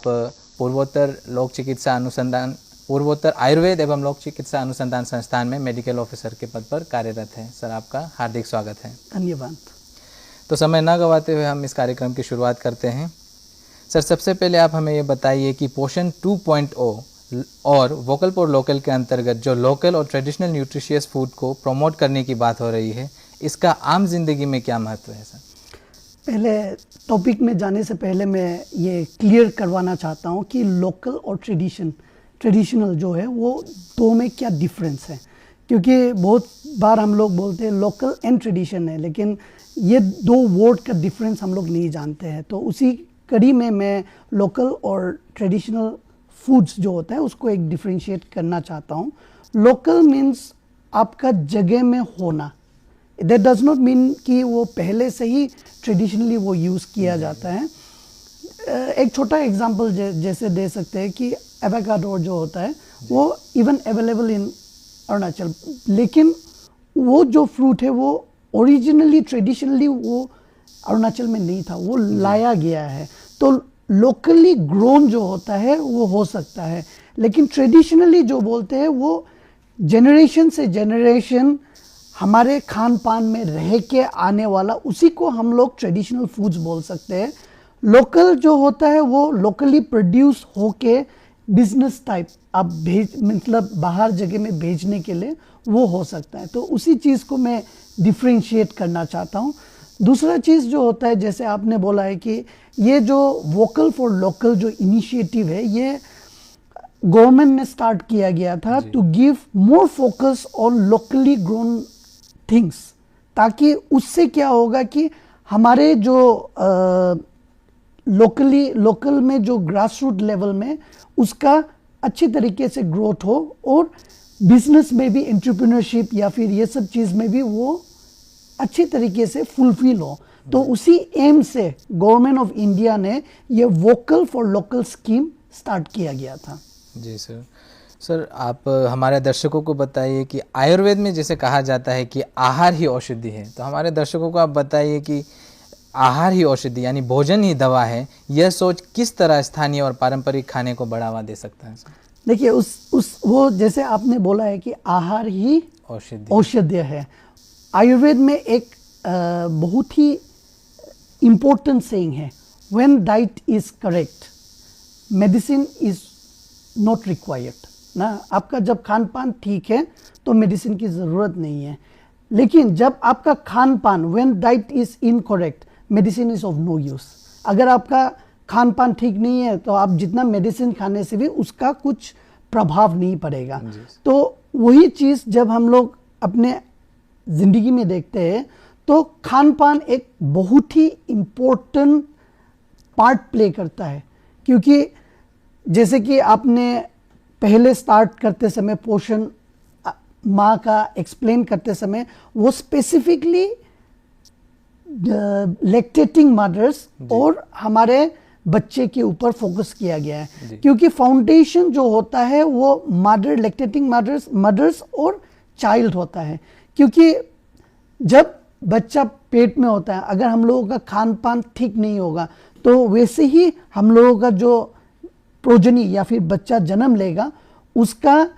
पूर्वोत्तर आयुर्वेद एवं लोक चिकित्सा अनुसंधान संस्थान में मेडिकल ऑफिसर के पद पर कार्यरत हैं। सर, आपका हार्दिक स्वागत है। धन्यवाद। तो समय न गवाते हुए हम इस कार्यक्रम की शुरुआत करते हैं। सर, सबसे पहले आप हमें ये बताइए कि पोषण 2.0 और वोकल फॉर लोकल के अंतर्गत जो लोकल और ट्रेडिशनल न्यूट्रिशियस फूड को प्रमोट करने की बात हो रही है, इसका आम जिंदगी में क्या महत्व है सर? पहले टॉपिक में जाने से पहले मैं ये क्लियर करवाना चाहता हूँ कि लोकल और ट्रेडिशनल जो है वो दो में क्या डिफरेंस है, क्योंकि बहुत बार हम लोग बोलते हैं लोकल एंड ट्रेडिशन है, लेकिन ये दो वर्ड का डिफरेंस हम लोग नहीं जानते हैं। तो उसी कड़ी में मैं लोकल और ट्रेडिशनल फूड्स जो होता है उसको एक डिफरेंशिएट करना चाहता हूँ। लोकल मीन्स आपका जगह में होना, दैट डज नॉट मीन कि वो पहले से ही ट्रेडिशनली वो यूज़ किया जाता है। एक छोटा एग्जांपल जैसे दे सकते हैं कि एवोकाडो जो होता है वो इवन अवेलेबल इन अरुणाचल, लेकिन वो जो फ्रूट है वो ओरिजिनली ट्रेडिशनली वो अरुणाचल में नहीं था, वो लाया गया है। तो लोकली ग्रोन जो होता है वो हो सकता है, लेकिन ट्रेडिशनली जो बोलते हैं वो जनरेशन से जनरेशन हमारे खान पान में रह के आने वाला, उसी को हम लोग ट्रेडिशनल फूड्स बोल सकते हैं। लोकल जो होता है वो लोकली प्रोड्यूस होके बिजनेस टाइप आप मतलब बाहर जगह में भेजने के लिए वो हो सकता है। तो उसी चीज़ को मैं डिफ्रेंशिएट करना चाहता हूँ। दूसरा चीज़ जो होता है, जैसे आपने बोला है कि ये जो वोकल फॉर लोकल जो इनिशिएटिव है ये गवर्नमेंट ने स्टार्ट किया गया था to give more focus on locally grown things, ताकि उससे क्या होगा कि हमारे जो लोकल में जो ग्रास रूट लेवल में उसका अच्छी तरीके से ग्रोथ हो और बिजनेस में भी एंटरप्रेन्योरशिप या फिर ये सब चीज़ में भी वो अच्छी तरीके से फुलफिल हो। तो उसी एम से गवर्नमेंट ऑफ इंडिया ने ये vocal for local scheme start किया गया था। जी सर। सर, आप हमारे दर्शकों को बताइए कि आयुर्वेद में जैसे कहा जाता है कि आहार ही औषधि है, तो हमारे दर्शकों को आप बताइए कि आहार ही औषधि यानी भोजन ही दवा है, यह सोच किस तरह स्थानीय और पारंपरिक खाने को बढ़ावा दे सकता है? देखिए वो जैसे आपने बोला है कि आहार ही औषधि है। आयुर्वेद में एक बहुत ही इम्पोर्टेंट सेइंग है, when diet is correct medicine is not required ना। आपका जब खान पान ठीक है तो मेडिसिन की ज़रूरत नहीं है, लेकिन जब आपका खान पान when diet is incorrect medicine is of no use. अगर आपका खान पान ठीक नहीं है तो आप जितना मेडिसिन खाने से भी उसका कुछ प्रभाव नहीं पड़ेगा। तो वही चीज़ जब हम लोग अपने ज़िंदगी में देखते हैं तो खान पान एक बहुत ही इम्पोर्टेंट पार्ट प्ले करता है, क्योंकि जैसे कि आपने पहले स्टार्ट करते समय पोषण माँ का एक्सप्लेन करते समय वो स्पेसिफिकली लैक्टेटिंग मदर्स और हमारे बच्चे के ऊपर फोकस किया गया है, क्योंकि फाउंडेशन जो होता है वो मदर, लैक्टेटिंग मदर्स और चाइल्ड होता है। क्योंकि जब बच्चा पेट में होता है, अगर हम लोगों का खान पान ठीक नहीं होगा तो वैसे ही हम लोगों का जो प्रोजनी या फिर बच्चा जन्म लेगा उसका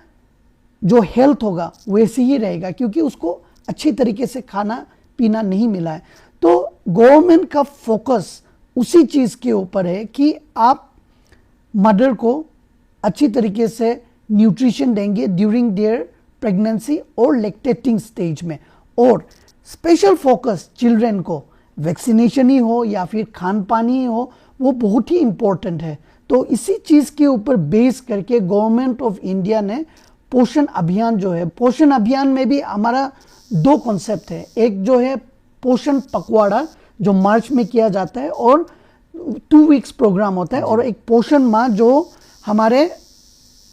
जो हेल्थ होगा वैसे ही रहेगा, क्योंकि उसको अच्छी तरीके से खाना पीना नहीं मिला है। तो गवर्नमेंट का फोकस उसी चीज़ के ऊपर है कि आप मदर को अच्छी तरीके से न्यूट्रिशन देंगे ड्यूरिंग देयर प्रेगनेंसी और लैक्टेटिंग स्टेज में, और स्पेशल फोकस चिल्ड्रन को वैक्सीनेशन ही हो या फिर खान पान ही हो, वो बहुत ही इम्पोर्टेंट है। तो इसी चीज़ के ऊपर बेस करके गवर्नमेंट ऑफ इंडिया ने पोषण अभियान जो है, पोषण अभियान में भी हमारा दो कॉन्सेप्ट है। एक जो है पोषण पखवाड़ा जो मार्च में किया जाता है और 2 वीक्स प्रोग्राम होता है, और एक पोषण माह जो हमारे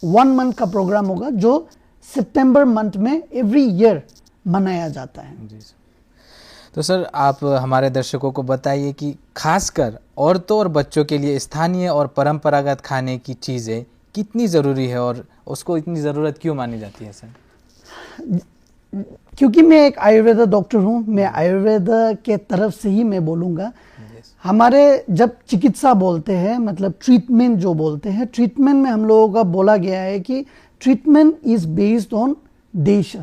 1 मंथ का प्रोग्राम होगा जो सितंबर मंथ में एवरी ईयर मनाया जाता है। जी सर। तो सर, आप हमारे दर्शकों को बताइए कि खासकर औरतों और बच्चों के लिए स्थानीय और परंपरागत खाने की चीज़ें कितनी ज़रूरी है और उसको इतनी ज़रूरत क्यों मानी जाती है सर? क्योंकि मैं एक आयुर्वेदा डॉक्टर हूँ, मैं आयुर्वेदा के तरफ से ही मैं बोलूँगा। हमारे जब चिकित्सा बोलते हैं, मतलब ट्रीटमेंट जो बोलते हैं, ट्रीटमेंट में हम लोगों का बोला गया है कि ट्रीटमेंट इज बेस्ड ऑन देश,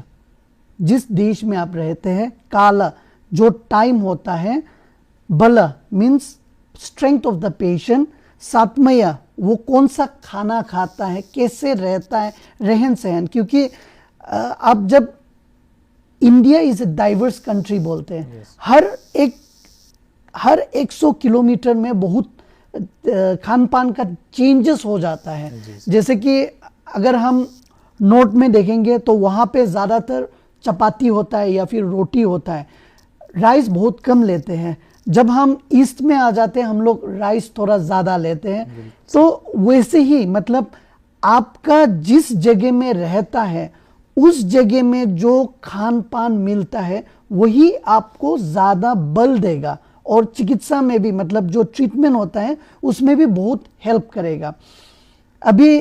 जिस देश में आप रहते हैं, काल जो टाइम होता है, बल means strength of the patient, सात्मय वो कौन सा खाना खाता है, कैसे रहता है, रहन सहन। क्योंकि आप जब India is a diverse country बोलते हैं, हर 100 किलोमीटर में बहुत खान पान का चेंजेस हो जाता है। जैसे कि अगर हम नॉर्थ में देखेंगे तो वहाँ पे ज़्यादातर चपाती होता है या फिर रोटी होता है, राइस बहुत कम लेते हैं। जब हम ईस्ट में आ जाते हैं हम लोग राइस थोड़ा ज़्यादा लेते हैं। तो वैसे ही मतलब आपका जिस जगह में रहता है उस जगह में जो खान पान मिलता है वही आपको ज़्यादा बल देगा, और चिकित्सा में भी मतलब जो ट्रीटमेंट होता है उसमें भी बहुत हेल्प करेगा। अभी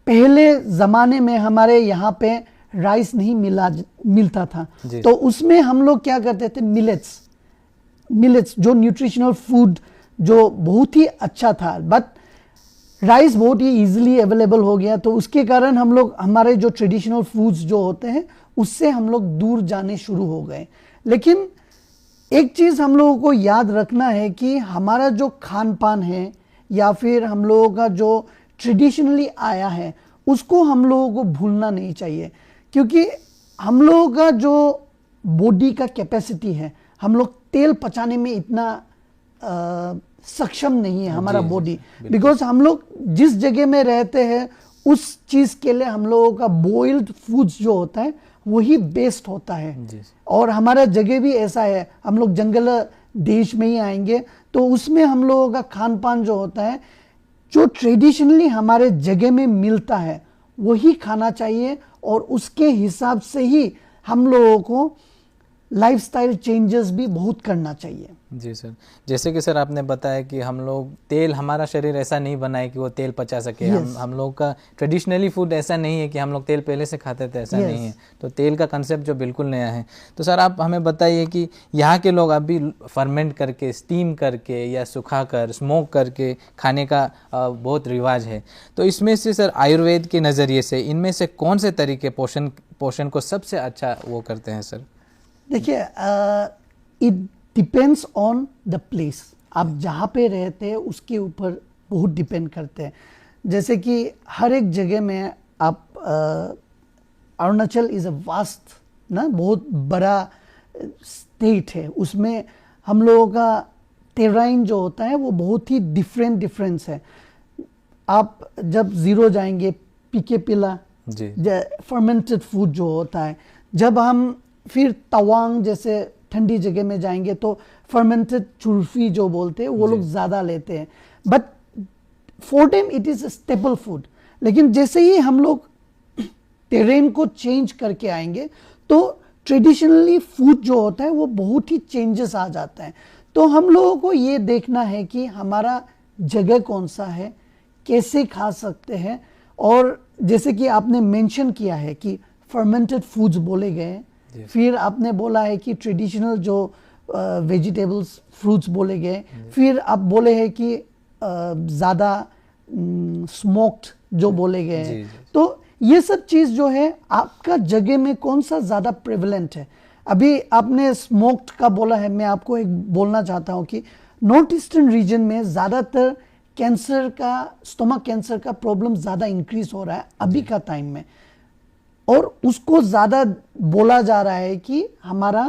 पहले ज़माने में हमारे यहाँ पे राइस नहीं मिलता था, तो उसमें हम लोग क्या करते थे, मिलेट्स जो न्यूट्रिशनल फूड जो बहुत ही अच्छा था, बट राइस बहुत ही इजीली अवेलेबल हो गया, तो उसके कारण हम लोग हमारे जो ट्रेडिशनल फूड्स जो होते हैं उससे हम लोग दूर जाने शुरू हो गए। लेकिन एक चीज़ हम लोगों को याद रखना है कि हमारा जो खान पान है या फिर हम लोगों का जो ट्रेडिशनली आया है उसको हम लोगों को भूलना नहीं चाहिए। क्योंकि हम लोगों का जो बॉडी का कैपेसिटी है, हम लोग तेल पचाने में इतना सक्षम नहीं है हमारा बॉडी, बिकॉज हम लोग जिस जगह में रहते हैं उस चीज़ के लिए हम लोगों का बॉइल्ड फूड्स जो होता है वही बेस्ट होता है। और हमारा जगह भी ऐसा है, हम लोग जंगल देश में ही आएंगे तो उसमें हम लोगों का खान पान जो होता है, जो ट्रेडिशनली हमारे जगह में मिलता है वही खाना चाहिए, और उसके हिसाब से ही हम लोगों को लाइफस्टाइल चेंजेस भी बहुत करना चाहिए। जी सर, जैसे कि सर आपने बताया कि हम लोग तेल, हमारा शरीर ऐसा नहीं बना है कि वो तेल पचा सके। हम लोग का ट्रेडिशनली फूड ऐसा नहीं है कि हम लोग तेल पहले से खाते थे, ऐसा नहीं है। तो तेल का कंसेप्ट जो बिल्कुल नया है। तो सर आप हमें बताइए कि यहाँ के लोग अभी फर्मेंट करके, स्टीम करके या सुखा कर, स्मोक करके खाने का बहुत रिवाज है। तो इसमें से सर आयुर्वेद के नज़रिए से इनमें से कौन से तरीके पोषण को सबसे अच्छा वो करते हैं सर? देखिए, it depends on the place, आप जहाँ पे रहते हैं उसके ऊपर बहुत डिपेंड करते हैं। जैसे कि हर एक जगह में आप अरुणाचल इज़ अ वास्ट ना, बहुत बड़ा स्टेट है, उसमें हम लोगों का टेराइन जो होता है वो बहुत ही डिफरेंस है। आप जब ज़ीरो जाएंगे, पीके पिला फर्मेंटेड फूड जो होता है, जब हम फिर तवांग जैसे ठंडी जगह में जाएंगे तो फर्मेंटेड चुल्फी जो बोलते हैं वो लोग ज़्यादा लेते हैं, but for them it is a staple food. लेकिन जैसे ही हम लोग टेरेन को चेंज करके आएंगे तो ट्रेडिशनली फूड जो होता है वो बहुत ही चेंजेस आ जाता है। तो हम लोगों को ये देखना है कि हमारा जगह कौन सा है, कैसे खा सकते हैं। और जैसे कि आपने मेंशन किया है कि फर्मेंटेड फूड्स बोले गए, फिर आपने बोला है कि ट्रेडिशनल जो वेजिटेबल्स फ्रूट्स बोले गए, फिर आप बोले हैं कि ज़्यादा स्मोक्ड जो बोले गए हैं। तो ये सब चीज़ जो है आपका जगह में कौन सा ज़्यादा प्रेवलेंट है। अभी आपने स्मोक्ड का बोला है, मैं आपको एक बोलना चाहता हूँ कि नॉर्थ ईस्टर्न रीजन में ज़्यादातर कैंसर का, स्टोमक कैंसर का प्रॉब्लम ज़्यादा इंक्रीज हो रहा है अभी का टाइम में, और उसको ज़्यादा बोला जा रहा है कि हमारा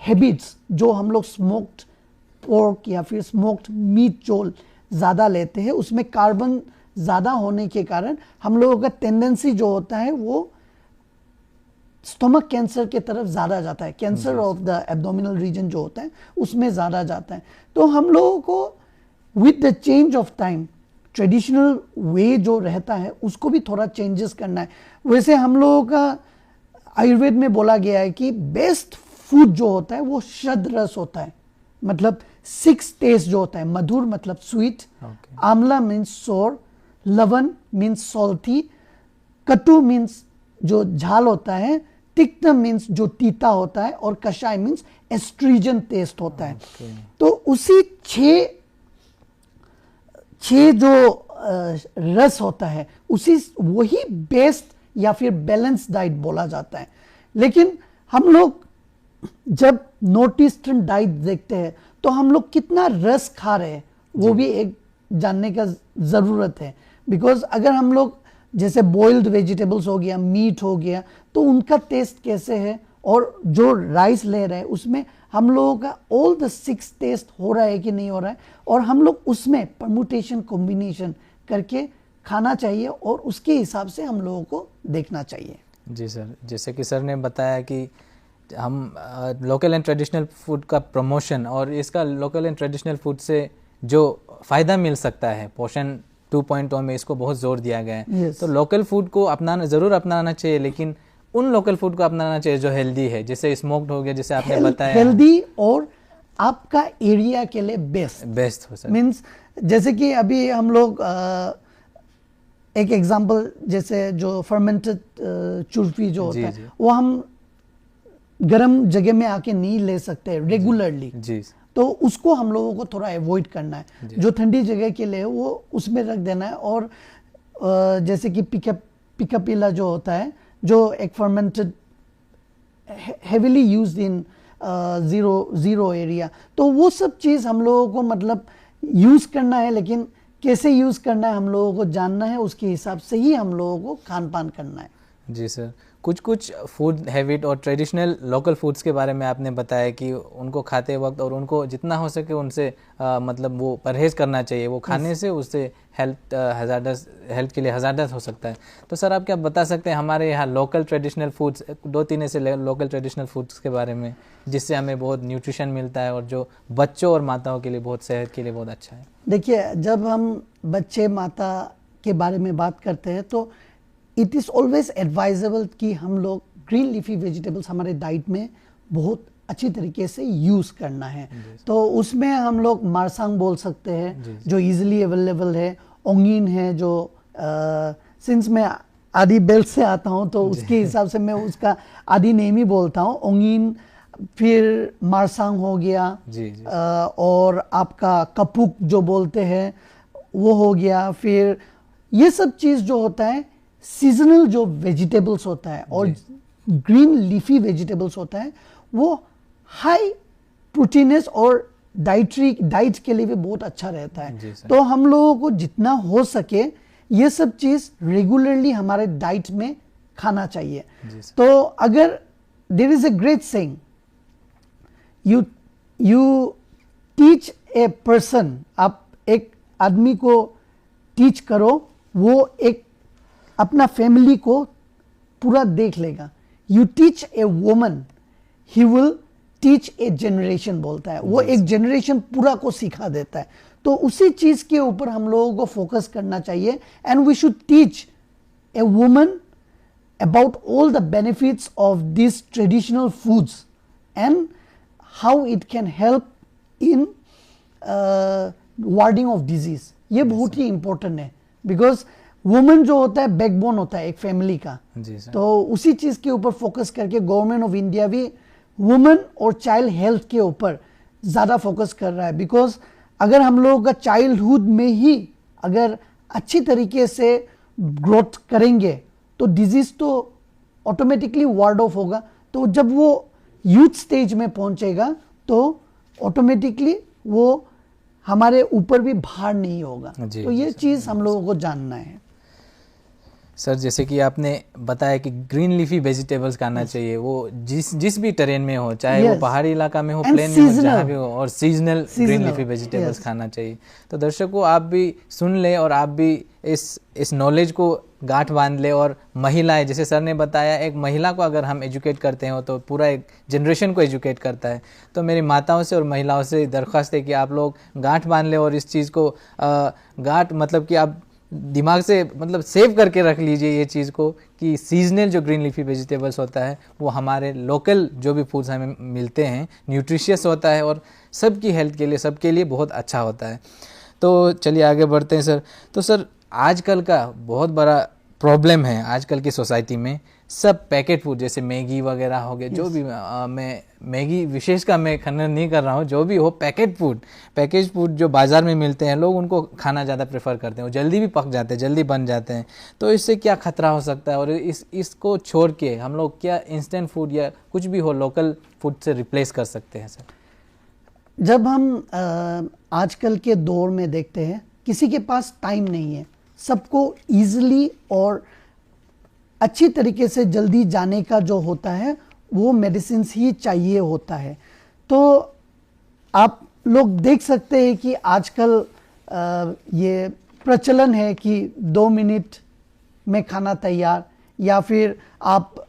हैबिट्स जो हम लोग स्मोक्ड पोर्क या फिर स्मोक्ड मीट जो ज़्यादा लेते हैं उसमें कार्बन ज़्यादा होने के कारण हम लोगों का टेंडेंसी जो होता है वो स्टोमक कैंसर के तरफ ज़्यादा जाता है। Cancer of the abdominal region जो होता है उसमें ज़्यादा जाता है। तो हम लोगों को with the change of time traditional way जो रहता है उसको भी थोड़ा चेंजेस करना है। वैसे हम लोगों का आयुर्वेद में बोला गया है कि बेस्ट फूड जो होता है वो शद रस होता है, मतलब 6 टेस्ट जो होता है, मधुर मतलब स्वीट, आंवला मीन्स सोर, लवन मीन्स सॉल्टी, कटु मीन्स जो झाल होता है, तिक्त मीन्स जो तीता होता है और कषाय मीन्स एस्ट्रीजन टेस्ट होता है। तो उसी छह जो रस होता है उसी वही बेस्ट या फिर बैलेंस डाइट बोला जाता है। लेकिन हम लोग जब नॉर्थ ईस्टर्न डाइट देखते हैं तो हम लोग कितना रस खा रहे हैं वो भी एक जानने का ज़रूरत है। बिकॉज अगर हम लोग जैसे बॉइल्ड वेजिटेबल्स हो गया, मीट हो गया, तो उनका टेस्ट कैसे है, और जो राइस ले रहे हैं उसमें हम लोगों का ऑल द 6 टेस्ट हो रहा है कि नहीं हो रहा है, और हम लोग उसमें परमुटेशन कॉम्बिनेशन करके खाना चाहिए और उसके हिसाब से हम लोगों को देखना चाहिए। जी सर, जैसे कि सर ने बताया कि हम लोकल एंड ट्रेडिशनल फूड का प्रमोशन और इसका लोकल एंड ट्रेडिशनल फूड से जो फ़ायदा मिल सकता है पोषण 2.0 में इसको बहुत जोर दिया गया है। Yes. तो लोकल फूड को ज़रूर अपनाना चाहिए, लेकिन उन लोकल फूड को अपनाना चाहिए जो हेल्दी है, जैसे स्मोक्ड हो गया, जैसे आपने बताया हेल्दी और आपका एरिया के लिए बेस्ट हो सर। मीन्स जैसे कि अभी हम लोग एक एग्जांपल जैसे जो फर्मेंटेड चुरफी जो होता है वो हम गर्म जगह में आके नहीं ले सकते रेगुलरली जी। तो उसको हम लोगों को थोड़ा अवॉइड करना है। जो ठंडी जगह के लिए वो उसमें रख देना है। और जैसे कि पिकापिला जो होता है जो एक fermented heavily used in zero area, तो वो सब चीज़ हम लोगों को मतलब यूज़ करना है, लेकिन कैसे यूज़ करना है हम लोगों को जानना है, उसके हिसाब से ही हम लोगों को खान पान करना है। जी सर, कुछ फूड हैबिट और ट्रेडिशनल लोकल फूड्स के बारे में आपने बताया कि उनको खाते वक्त और उनको जितना हो सके उनसे मतलब वो परहेज़ करना चाहिए, वो खाने से उससे हेल्थ के लिए हज़ार्डस हो सकता है। तो सर आप क्या बता सकते हैं हमारे यहाँ लोकल ट्रेडिशनल फूड्स, 2-3 ऐसे लोकल ट्रेडिशनल फूड्स के बारे में जिससे हमें बहुत न्यूट्रिशन मिलता है और जो बच्चों और माताओं के लिए बहुत सेहत के लिए बहुत अच्छा है? देखिए, जब हम बच्चे माता के बारे में बात करते हैं तो इट इज़ ऑलवेज एडवाइजेबल कि हम लोग ग्रीन लीफी वेजिटेबल्स हमारे डाइट में बहुत अच्छी तरीके से यूज़ करना है। तो उसमें हम लोग मारसांग बोल सकते हैं जो इजीली अवेलेबल है, ओंगिन है जो सिंस मैं आदि बेल्ट से आता हूँ तो उसके हिसाब से मैं उसका आदि नेम ही बोलता हूँ, ओंगिन, फिर मारसांग हो गया और आपका कपूक जो बोलते हैं वो हो गया। फिर ये सब चीज़ जो होता है सीजनल जो वेजिटेबल्स होता है और ग्रीन लीफी वेजिटेबल्स होता है वो हाई प्रोटीनस और डाइट के लिए भी बहुत अच्छा रहता है। तो हम लोगों को जितना हो सके ये सब चीज़ रेगुलरली हमारे डाइट में खाना चाहिए। तो अगर there is a great saying, you teach a person, आप एक आदमी को टीच करो, वो एक अपना फैमिली को पूरा देख लेगा। You teach a woman, he will teach A generation बोलता है, वो एक जनरेशन पूरा को सिखा देता है। तो उसी चीज़ के ऊपर हम लोगों को फोकस करना चाहिए and we should teach a woman about all the benefits of this traditional foods and how it can help in warding off disease. ये बहुत ही इंपॉर्टेंट है बिकॉज वुमेन जो होता है बैकबोन होता है एक फैमिली का। तो उसी चीज़ के ऊपर फोकस करके गवर्नमेंट ऑफ इंडिया भी वुमेन और चाइल्ड हेल्थ के ऊपर ज़्यादा फोकस कर रहा है। बिकॉज अगर हम लोगों का चाइल्डहुड में ही अगर अच्छी तरीके से ग्रोथ करेंगे तो डिजीज़ तो ऑटोमेटिकली वार्ड ऑफ होगा। तो जब वो यूथ स्टेज में पहुंचेगा तो ऑटोमेटिकली वो हमारे ऊपर भी भार नहीं होगा। तो ये चीज़ हम लोगों को जानना है। सर जैसे कि आपने बताया कि ग्रीन लीफी वेजिटेबल्स खाना चाहिए, वो जिस भी टेरेन में हो, चाहे वो पहाड़ी इलाका में हो, प्लेन में हो, जहाँ भी हो, और सीजनल ग्रीन लीफी वेजिटेबल्स खाना चाहिए। तो दर्शकों आप भी सुन ले और आप भी इस नॉलेज को गांठ बांध ले। और महिलाएं, जैसे सर ने बताया, एक महिला को अगर हम एजुकेट करते हैं तो पूरा एक जनरेशन को एजुकेट करता है। तो मेरी माताओं से और महिलाओं से दरख्वास्त है कि आप लोग गांठ बांध ले और इस चीज़ को गांठ मतलब कि आप दिमाग से मतलब सेव करके रख लीजिए ये चीज़ को कि सीजनल जो ग्रीन लीफी वेजिटेबल्स होता है वो हमारे लोकल जो भी फूड्स हमें मिलते हैं न्यूट्रिशियस होता है और सबकी हेल्थ के लिए, सबके लिए बहुत अच्छा होता है। तो चलिए आगे बढ़ते हैं सर। तो सर आजकल का बहुत बड़ा प्रॉब्लम है आजकल की सोसाइटी में सब पैकेट फूड जैसे मैगी वगैरह हो गए, जो भी मैं मैगी विशेष का मैं खंडन नहीं कर रहा हूँ, जो भी हो पैकेट फूड जो बाजार में मिलते हैं, लोग उनको खाना ज़्यादा प्रेफर करते हैं, वो जल्दी भी पक जाते हैं, जल्दी बन जाते हैं। तो इससे क्या खतरा हो सकता है, और इसको छोड़ के हम लोग क्या इंस्टेंट फूड या कुछ भी हो लोकल फूड से रिप्लेस कर सकते हैं सर? जब हम आजकल के दौर में देखते हैं, किसी के पास टाइम नहीं है, सबको ईजिली और अच्छी तरीके से जल्दी जाने का जो होता है वो मेडिसिन ही चाहिए होता है। तो आप लोग देख सकते हैं कि आजकल ये प्रचलन है कि 2 मिनट में खाना तैयार, या फिर आप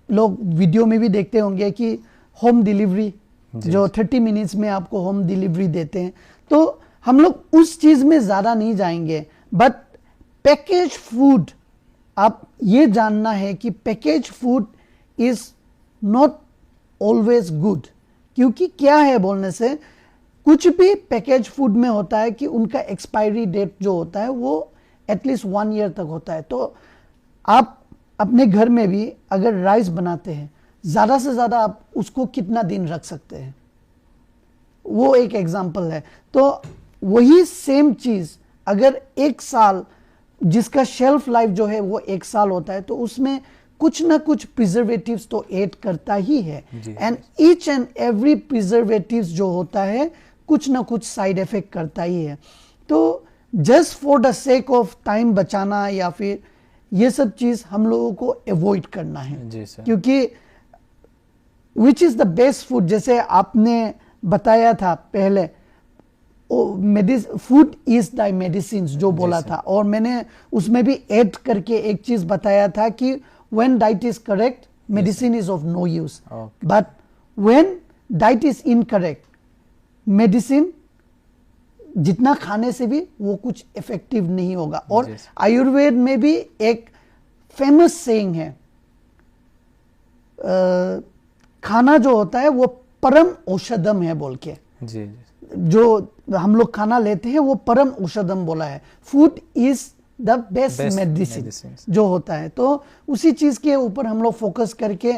लोग वीडियो में भी देखते होंगे कि होम डिलीवरी, जो 30 मिनट्स में आपको होम डिलीवरी देते हैं। तो हम लोग उस चीज़ में ज़्यादा नहीं जाएंगे, बट पैकेज फूड, आप ये जानना है कि package food is not always good. क्योंकि क्या है बोलने से, कुछ भी पैकेज फूड में होता है कि उनका एक्सपायरी डेट जो होता है वो एटलीस्ट 1 ईयर तक होता है। तो आप अपने घर में भी अगर राइस बनाते हैं, ज़्यादा से ज़्यादा आप उसको कितना दिन रख सकते हैं, वो एक एग्जाम्पल है। तो वही सेम चीज़ अगर 1 साल, जिसका शेल्फ लाइफ जो है वो 1 साल होता है, तो उसमें कुछ ना कुछ प्रिजर्वेटिव्स तो ऐड करता ही है। And each and every preservatives जो होता है कुछ ना कुछ साइड इफेक्ट करता ही है। तो just for the sake of time बचाना या फिर ये सब चीज़ हम लोगों को अवॉइड करना है। जी सर। क्योंकि which is the best food, जैसे आपने बताया था पहले, फूड इज द मेडिसिन जो बोला था, और मैंने उसमें भी ऐड करके एक चीज बताया था कि when diet is correct medicine is of no use, but when diet is incorrect medicine जितना खाने से भी वो कुछ इफेक्टिव नहीं होगा। और आयुर्वेद में भी एक फेमस सेइंग है, खाना जो होता है वो परम औषधम है बोल के। जी। जो हम लोग खाना लेते हैं वो परम औषधम बोला है। Food is the best medicine जो होता है। तो उसी चीज के ऊपर हम लोग फोकस करके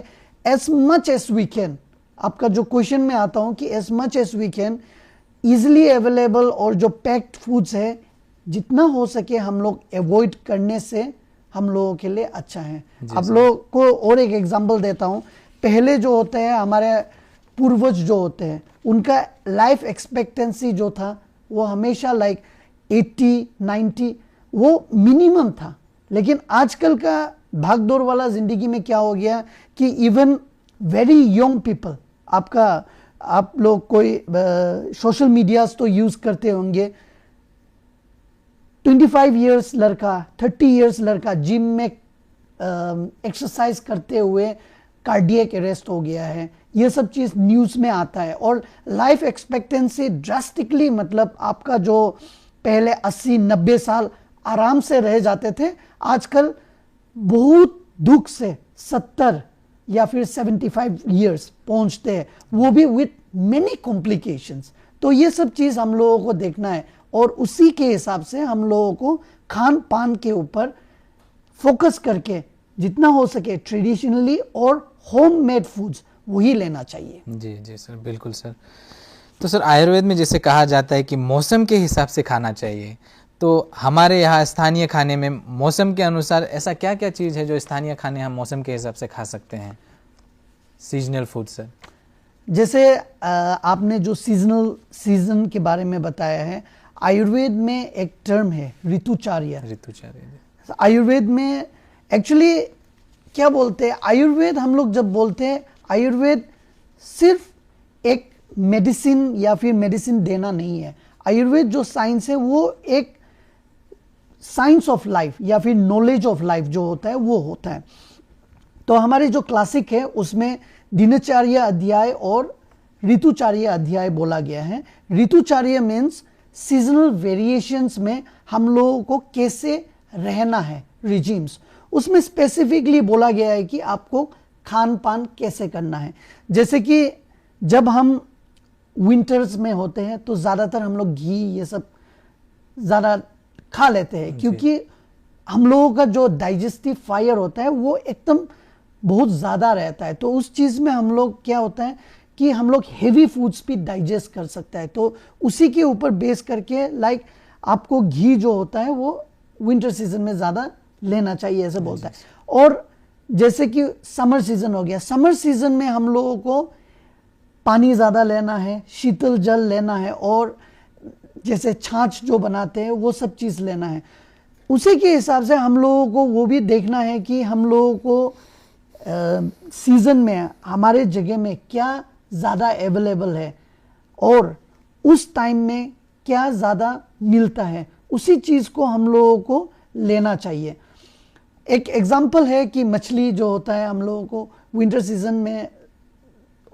as much as we can, आपका जो क्वेश्चन में आता हूं कि as much as we can easily available और जो पैक्ड फूड्स है जितना हो सके हम लोग अवॉइड करने से हम लोगों के लिए अच्छा है। आप लोग को और एक एग्जांपल देता हूं, पहले जो होते हैं हमारे पूर्वज जो होते हैं उनका लाइफ एक्सपेक्टेंसी जो था वो हमेशा लाइक 80-90 वो मिनिमम था। लेकिन आजकल का भागदौड़ वाला जिंदगी में क्या हो गया कि इवन वेरी यंग पीपल, आप लोग कोई सोशल मीडियाज तो यूज करते होंगे, 25 इयर्स लड़का, 30 इयर्स लड़का जिम में एक्सरसाइज करते हुए कार्डियक अरेस्ट हो गया है। ये सब चीज़ न्यूज़ में आता है। और लाइफ एक्सपेक्टेंसी ड्रास्टिकली, मतलब आपका जो पहले 80-90 साल आराम से रह जाते थे, आजकल बहुत दुख से 70 या फिर 75 इयर्स पहुंचते हैं, वो भी विथ मेनी कॉम्प्लिकेशंस। तो ये सब चीज़ हम लोगों को देखना है और उसी के हिसाब से हम लोगों को खान पान के ऊपर फोकस करके जितना हो सके ट्रेडिशनली और होम मेड फूड्स वही लेना चाहिए। जी जी सर, बिल्कुल सर। तो सर आयुर्वेद में जैसे कहा जाता है कि मौसम के हिसाब से खाना चाहिए, तो हमारे यहाँ स्थानीय खाने में मौसम के अनुसार ऐसा क्या क्या चीज़ है जो स्थानीय खाने हम मौसम के हिसाब से खा सकते हैं, सीजनल फूड सर? जैसे आपने जो सीजन के बारे में बताया है, आयुर्वेद में एक टर्म है ऋतुचार्य। आयुर्वेद में एक्चुअली क्या बोलते हैं, आयुर्वेद हम लोग जब बोलते हैं, आयुर्वेद सिर्फ एक मेडिसिन या फिर मेडिसिन देना नहीं है। आयुर्वेद जो साइंस है वो एक साइंस ऑफ लाइफ या फिर नॉलेज ऑफ लाइफ जो होता है वो होता है। तो हमारे जो क्लासिक है उसमें दिनचर्य अध्याय और ऋतुचार्य अध्याय बोला गया है। ऋतुचार्य मीन्स सीजनल वेरिएशंस में हम लोगों को कैसे रहना है, रिजीम्स। उसमें स्पेसिफिकली बोला गया है कि आपको खान पान कैसे करना है। जैसे कि जब हम विंटर्स में होते हैं तो ज़्यादातर हम लोग घी ये सब ज़्यादा खा लेते हैं, क्योंकि हम लोगों का जो डाइजेस्टिव फायर होता है वो एकदम बहुत ज़्यादा रहता है। तो उस चीज़ में हम लोग क्या होता है कि हम लोग हेवी फूड्स भी डाइजेस्ट कर सकता है। तो उसी के ऊपर बेस करके लाइक आपको घी जो होता है वो विंटर सीजन में ज़्यादा लेना चाहिए ऐसे बोलता है। और जैसे कि समर सीजन हो गया, समर सीजन में हम लोगों को पानी ज़्यादा लेना है, शीतल जल लेना है, और जैसे छाछ जो बनाते हैं वो सब चीज़ लेना है। उसी के हिसाब से हम लोगों को वो भी देखना है कि हम लोगों को सीज़न में हमारे जगह में क्या ज़्यादा अवेलेबल है और उस टाइम में क्या ज़्यादा मिलता है, उसी चीज़ को हम लोगों को लेना चाहिए। एक एग्जांपल है कि मछली जो होता है हम लोगों को विंटर सीजन में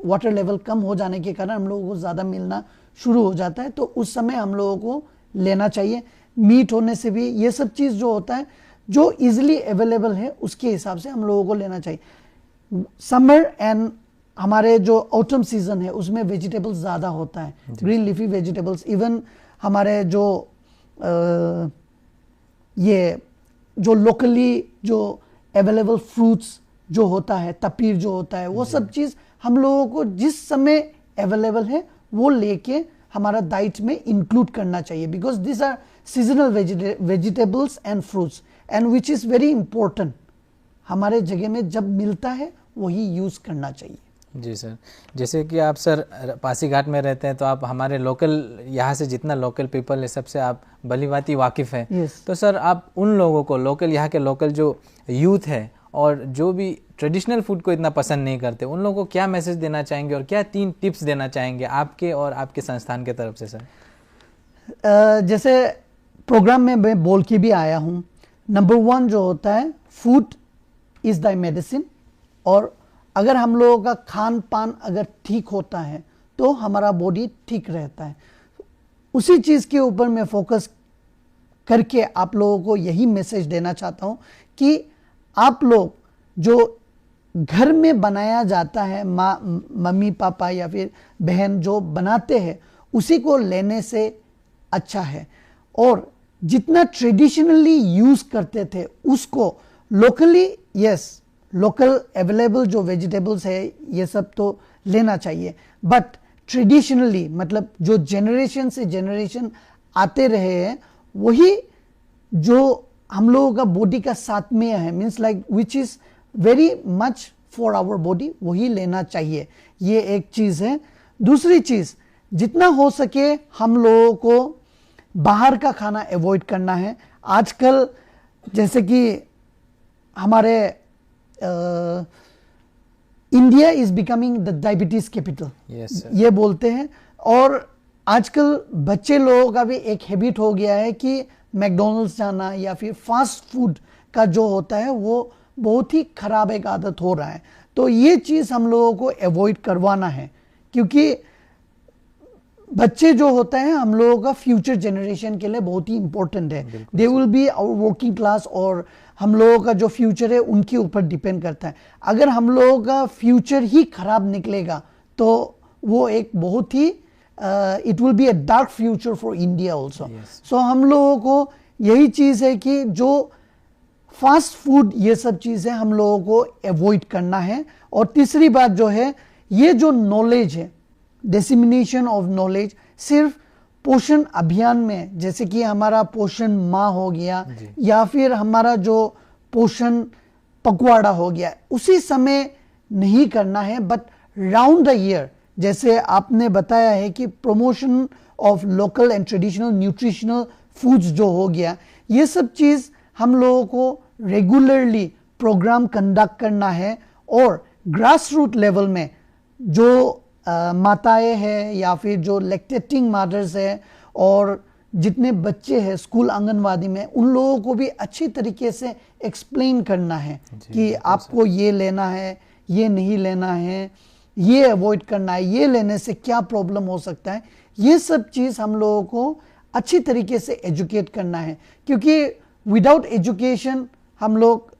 वाटर लेवल कम हो जाने के कारण हम लोगों को ज़्यादा मिलना शुरू हो जाता है, तो उस समय हम लोगों को लेना चाहिए। मीट होने से भी ये सब चीज़ जो होता है जो इजीली अवेलेबल है उसके हिसाब से हम लोगों को लेना चाहिए। समर एंड हमारे जो ऑटम सीजन है उसमें वेजिटेबल्स ज़्यादा होता है, ग्रीन लीफी वेजिटेबल्स। इवन हमारे जो ये जो लोकली जो अवेलेबल फ्रूट्स जो होता है, तपीर जो होता है, वो सब चीज़ हम लोगों को जिस समय अवेलेबल है वो लेके हमारा डाइट में इंक्लूड करना चाहिए। Because this are seasonal vegetables and fruits and which is very important. हमारे जगह में जब मिलता है वही यूज़ करना चाहिए। जी सर, जैसे कि आप सर पासीघाट में रहते हैं तो आप हमारे लोकल यहाँ से जितना लोकल पीपल है सबसे आप भलीभांति वाकिफ़ हैं। Yes. तो सर आप उन लोगों को लोकल यहाँ के लोकल जो यूथ है और जो भी ट्रेडिशनल फूड को इतना पसंद नहीं करते, उन लोगों को क्या मैसेज देना चाहेंगे और क्या 3 टिप्स देना चाहेंगे आपके और आपके संस्थान के तरफ से सर? जैसे प्रोग्राम में मैं बोल के भी आया हूँ, नंबर 1 जो होता है फूड इज़ द मेडिसिन। और अगर हम लोगों का खान पान अगर ठीक होता है तो हमारा बॉडी ठीक रहता है। उसी चीज़ के ऊपर मैं फोकस करके आप लोगों को यही मैसेज देना चाहता हूँ कि आप लोग जो घर में बनाया जाता है, मम्मी पापा या फिर बहन जो बनाते हैं उसी को लेने से अच्छा है। और जितना ट्रेडिशनली यूज़ करते थे उसको लोकली, यस लोकल अवेलेबल जो वेजिटेबल्स है ये सब तो लेना चाहिए, बट ट्रेडिशनली मतलब जो जनरेशन से जनरेशन आते रहे हैं वही जो हम लोगों का बॉडी का साथ में है, means like which is very much for our body, वही लेना चाहिए। ये एक चीज़ है। दूसरी चीज़, जितना हो सके हम लोगों को बाहर का खाना अवॉइड करना है। आजकल जैसे कि हमारे India is becoming the diabetes capital, ये बोलते हैं। और आजकल बच्चे लोगों का भी एक हैबिट हो गया है कि मैकडॉनल्ड्स जाना या फिर फास्ट फूड का जो होता है वो बहुत ही ख़राब एक आदत हो रहा है। तो ये चीज़ हम लोगों को अवॉइड करवाना है, क्योंकि बच्चे जो होता है हम लोगों का फ्यूचर जनरेशन के लिए बहुत ही इंपॉर्टेंट है। They will be our working class, और हम लोगों का जो फ्यूचर है उनके ऊपर डिपेंड करता है। अगर हम लोगों का फ्यूचर ही खराब निकलेगा तो वो एक बहुत ही it will be a dark future for India also. So हम लोगों को यही चीज़ है कि जो फास्ट फूड ये सब चीज़ें हम लोगों को अवॉइड करना है। और तीसरी बात जो है, ये जो नॉलेज है, डिसेमिनेशन ऑफ नॉलेज, सिर्फ पोषण अभियान में जैसे कि हमारा पोषण माह हो गया या फिर हमारा जो पोषण पखवाड़ा हो गया, उसी समय नहीं करना है, बट राउंड द ईयर। जैसे आपने बताया है कि promotion of local and traditional nutritional foods जो हो गया, ये सब चीज़ हम लोगों को रेगुलरली प्रोग्राम कंडक्ट करना है। और ग्रास रूट लेवल में जो माताएं हैं या फिर जो लैक्टेटिंग मदर्स है और जितने बच्चे हैं स्कूल आंगनवाड़ी में, उन लोगों को भी अच्छी तरीके से एक्सप्लेन करना है कि आपको ये लेना है, ये नहीं लेना है, ये अवॉइड करना है, ये लेने से क्या प्रॉब्लम हो सकता है। ये सब चीज़ हम लोगों को अच्छी तरीके से एजुकेट करना है, क्योंकि विदाउट एजुकेशन हम लोग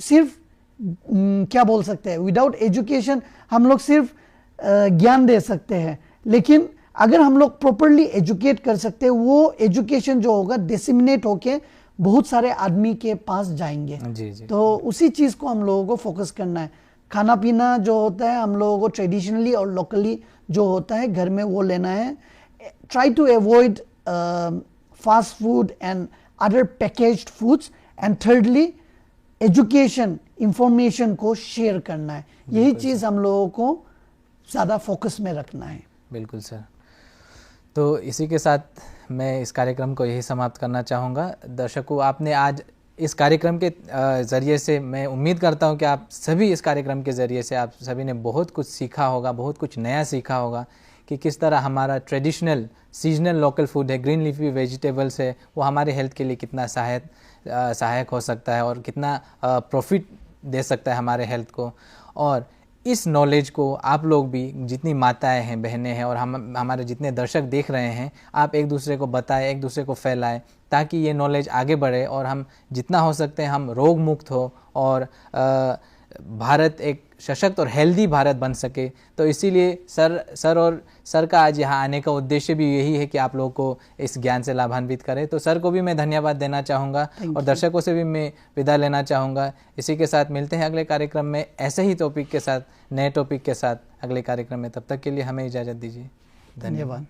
सिर्फ क्या बोल सकते हैं, विदाउट एजुकेशन हम लोग सिर्फ ज्ञान दे सकते हैं, लेकिन अगर हम लोग प्रॉपरली एजुकेट कर सकते हैं, वो एजुकेशन जो होगा डिसेमिनेट होके बहुत सारे आदमी के पास जाएंगे। जी जी। तो उसी चीज़ को हम लोगों को फोकस करना है। खाना पीना जो होता है हम लोगों को ट्रेडिशनली और लोकली जो होता है घर में वो लेना है। Try to avoid fast food and other packaged foods. And thirdly education, information को शेयर करना है। यही चीज़ हम लोगों को ज़्यादा फोकस में रखना है। बिल्कुल सर। तो इसी के साथ मैं इस कार्यक्रम को यही समाप्त करना चाहूँगा। दर्शकों, आपने आज इस कार्यक्रम के ज़रिए से, मैं उम्मीद करता हूँ कि आप सभी इस कार्यक्रम के ज़रिए से आप सभी ने बहुत कुछ सीखा होगा, बहुत कुछ नया सीखा होगा कि किस तरह हमारा ट्रेडिशनल सीजनल लोकल फूड है, ग्रीन लीफी वेजिटेबल्स है, वो हमारे हेल्थ के लिए कितना सहायक हो सकता है और कितना प्रॉफिट दे सकता है हमारे हेल्थ को। और इस नॉलेज को आप लोग भी, जितनी माताएं हैं, बहनें हैं और हमारे जितने दर्शक देख रहे हैं, आप एक दूसरे को बताएं, एक दूसरे को फैलाएं, ताकि ये नॉलेज आगे बढ़े और हम जितना हो सकते हैं हम रोग मुक्त हो और भारत एक सशक्त और हेल्दी भारत बन सके। तो इसीलिए सर का आज यहाँ आने का उद्देश्य भी यही है कि आप लोगों को इस ज्ञान से लाभान्वित करें। तो सर को भी मैं धन्यवाद देना चाहूँगा और दर्शकों से भी मैं विदा लेना चाहूँगा। इसी के साथ मिलते हैं अगले कार्यक्रम में ऐसे ही टॉपिक के साथ, नए टॉपिक के साथ अगले कार्यक्रम में। तब तक के लिए हमें इजाज़त दीजिए। धन्यवाद।